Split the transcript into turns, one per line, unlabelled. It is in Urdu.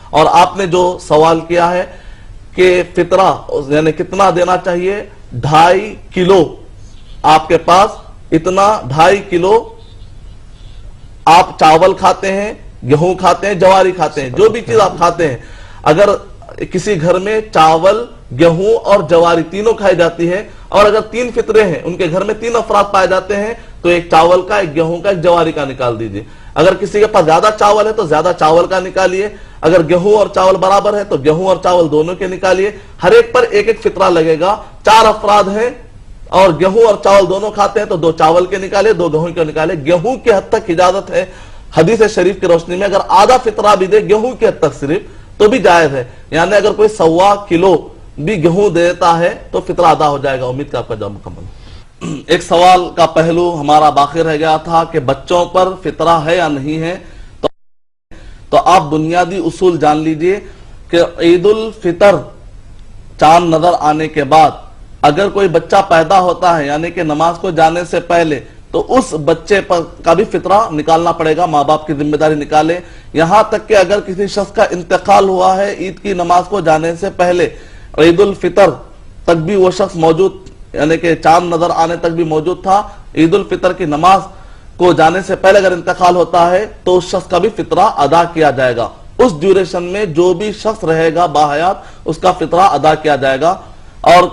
اور آپ نے جو سوال کیا ہے کہ فطرہ یعنی کتنا دینا چاہیے، 2.5 کلو آپ کے پاس اتنا 2.5 کلو آپ چاول کھاتے ہیں، گیہوں کھاتے ہیں، جواری کھاتے ہیں، جو بھی چیز آپ کھاتے ہیں، اگر کسی گھر میں چاول، گیہوں اور جواری تینوں کھائی جاتی ہے، اور اگر 3 فطرے ہیں، ان کے گھر میں 3 افراد پائے جاتے ہیں، تو ایک چاول کا، ایک گیہوں کا، ایک جواری کا نکال دیجئے۔ اگر کسی کے پاس زیادہ چاول ہے تو زیادہ چاول کا نکالیے، اگر گیہوں اور چاول برابر ہے تو گیہوں اور چاول دونوں کے نکالیے، ہر ایک پر ایک ایک فطرہ لگے گا۔ 4 افراد ہیں اور گیہوں اور چاول دونوں کھاتے ہیں تو 2 چاول کے نکالے، 2 گیہوں کے نکالے۔ گیہوں کی حد تک اجازت ہے حدیث شریف کی روشنی میں، اگر آدھا فطرہ بھی دے گیہوں کی حد تک صرف تو بھی جائز ہے، یعنی اگر کوئی 1.25 کلو بھی گیہوں دیتا ہے تو فطرہ ادا ہو جائے گا۔ امید کا آپ کا جواب مکمل۔ ایک سوال کا پہلو ہمارا باقی رہ گیا تھا کہ بچوں پر فطرہ ہے یا نہیں ہے، تو آپ بنیادی اصول جان لیجئے کہ عید الفطر چاند نظر آنے کے بعد اگر کوئی بچہ پیدا ہوتا ہے یعنی کہ نماز کو جانے سے پہلے، تو اس بچے پر کا بھی فطرہ نکالنا پڑے گا، ماں باپ کی ذمہ داری نکالے۔ یہاں تک کہ اگر کسی شخص کا انتقال ہوا ہے عید کی نماز کو جانے سے پہلے، عید الفطر تک بھی وہ شخص موجود، یعنی کہ چاند نظر آنے تک بھی موجود تھا، عید الفطر کی نماز کو جانے سے پہلے اگر انتقال ہوتا ہے تو اس شخص کا بھی فطرہ ادا کیا جائے گا۔ اس ڈیوریشن میں جو بھی شخص رہے گا باحیات، اس کا فطرہ ادا کیا جائے گا۔ اور